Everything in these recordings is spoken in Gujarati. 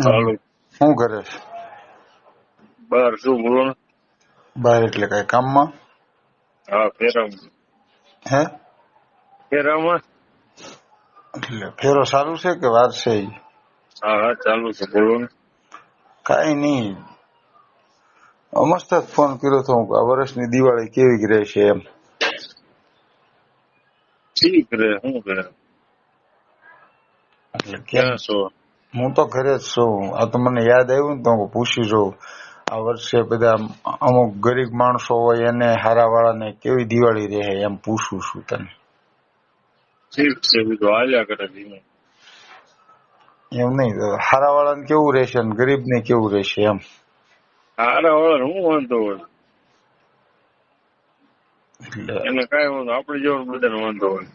હાલો, શું કરે છે? બહાર શું બોલો ને? બહાર એટલે કઈ કામમાં? હા, ફેરામાં. હે? ફેરામાં? એટલે ફેરો ચાલુ છે કે વાર છે? હા હા, ચાલુ છે, બોલો ને. કઈ નઈ, મસ્ત જ ફોન કર્યો હતો. આ વર્ષની દિવાળી કેવી રહેશે એમ. ઠીક રે, શું કરે? એટલે કેમ? ક્યાં છો? હું તો ઘરે જ છું. આ તો મને યાદ આવ્યું ને તો હું પૂછી જોઉં. આ વર્ષે બધા અમુક ગરીબ માણસો હોય એને હારા વાળાને કેવી દિવાળી રહે એમ પૂછું છું તને. ઠીક છે, બીજું હાલ્યા કરે ધીમે. એમ નહીં, હારા વાળાને કેવું રહેશે ને ગરીબ ને કેવું રહેશે એમ. હારા વાળા શું વાંધો હોય? એટલે એને કઈ વાંધો, આપડે જેવો બધાને વાંધો હોય.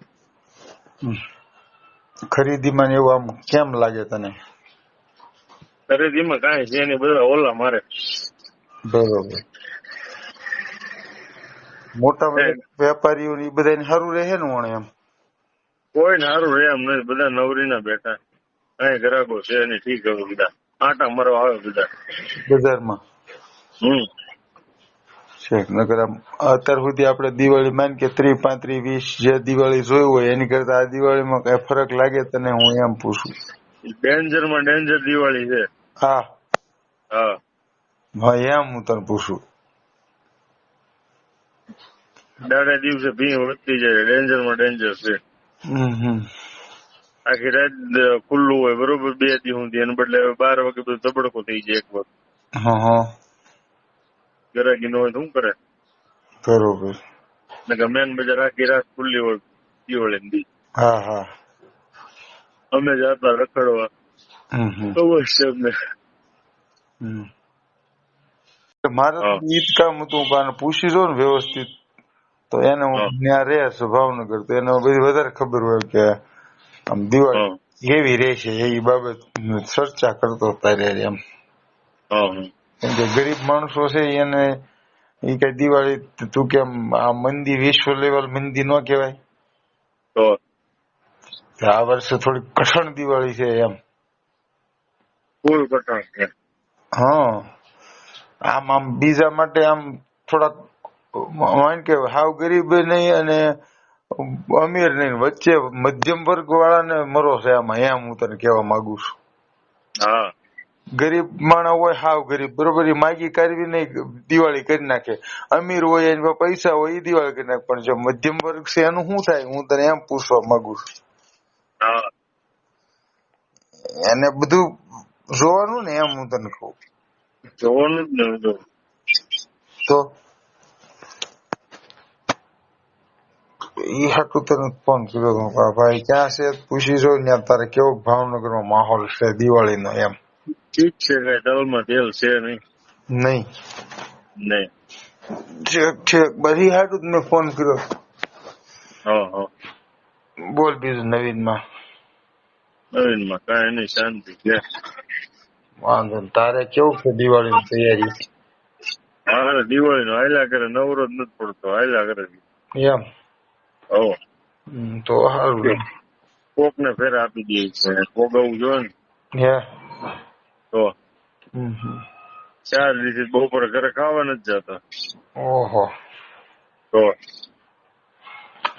ખરીદીમાં ને એવું આમ કેમ લાગે તને? ખરીદીમાં કાંઈ છે નહીં, બધા ઓલા મારે. બરોબર. મોટા વેપારીઓ એ બધા સારું રહે ને વણે એમ. કોઈ ને સારું રે એમ નથી, બધા નવરી ના બેઠા. કઈ ગ્રાહકો છે નહીં, ઠીક હવે બધા આટા મારવા આવે બધા બજારમાં છે. નકર આમ અત્યાર સુધી આપડે દિવાળી માન કે 30, 35, 20 જે દિવાળી જોયું હોય એની કરતા આ દિવાળીમાં કઈ ફરક લાગે તને? હું એમ પૂછું. ડેન્જર માં ડેન્જર દિવાળી છે. હા હા હા, એમ હું તને પૂછું. દાડે દિવસે ભીં વધતી જાય, ડેન્જર માં ડેન્જર છે. આખી રાત ખુલ્લું હોય બરોબર, 2 દી સુધી, એને બદલે 12 વાગે બધું તબડકો થઈ જાય. 1 વાગે હા, ગરાગી ન હોય તો શું કરે? બરોબર. મેન બજાર આખી રાત ખુલ્લી હોય દિવાળી દી. હા હા. અમે જતા રખડવા, ખબર છે અમને. મારે તો હા ઈ જ કામ હતું, પણ પૂછી જો ને વ્યવસ્થિત તો એને. હું હા ત્યાં રહે છે ભાવનગર, તો એને બધી વધારે ખબર હોય કે આમ દિવાળી હા કેવી રહેશે એ બાબત ચર્ચા કરતો તારે એમ. હા કેમ કે ગરીબ માણસો છે એને એ કઈ દિવાળી તું કેમ આ મંદી વિશ્વ લેવલ મંદી ન કહેવાય. તો આ વર્ષે થોડી કઠણ દિવાળી છે એમ. ફૂલ કટાણ છે. હા, આમ બીજા માટે આમ થોડાક માન કે હાવ ગરીબ નહીં અને અમીર નહીં, વચ્ચે મધ્યમ વર્ગ વાળાને મરો છે આમાં, એમ હું તને કહેવા માંગુ છું. હા ગરીબ માણસ હોય હાવ ગરીબ, બરોબર, એ માગી કરવી નહીં દિવાળી કરી નાખે. અમીર હોય એની પૈસા હોય એ દિવાળી કરી નાખે. પણ જો મધ્યમ વર્ગ છે એનું શું થાય? હું તને એમ પૂછવા માંગુ છું. હા, એને બધું જોવાનું ને, એમ હું તને કહું. જોવાનું જ ને. તો ઈ હાટું તને ફોન કર્યો હતો. ભાઈ ક્યાં છે પૂછી જો ને, તારે કેવો ભાવનગરમાં માહોલ છે દિવાળીનો એમ. ઠીક છે, કઈ તલમાં તેલ છે નહીં. નહીં નહીં. ઠીક બધી હાટું જ મેં ફોન કર્યો. હા હા. બોલ બીજું નવીનમાં. નવીનમાં કાંઈ નહીં, શાંતિ છે. વાંધો નહીં. તારે કેવું છે દિવાળીની તૈયારી? હા, દિવાળી નો હાલ્યા કરે, નવરો જ નથી પડતો, હાલ્યા કરે. એમ? હો, તો સારું. કોક ને ફેર આપી દે છે, ભોગવવું જોઈએ ને. હે? તો 4 દિવસ બપોરે ઘરે ખાવા નથી જતા. ઓહો. તો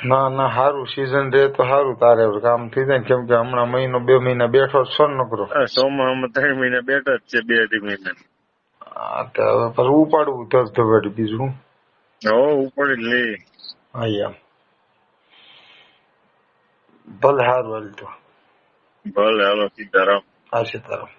ના ના, સારું. સીઝન રહે તો સારું, તારે કામ થઈ જાય. કેમ કે હમણાં મહિનો 2 મહિના બેઠો છો ને નકરો. ચોમાસામાં 3 મહિના બેઠા જ છે, 2-2 મહિના. હા, તો હવે પછી ઉપાડવું ધબધબાટી બીજું. હો, ઉપાડી લે. હા એમ. ભલે, સારું હાલ તો. ભલે, હાલો સીતારામ. હા સીતારામ.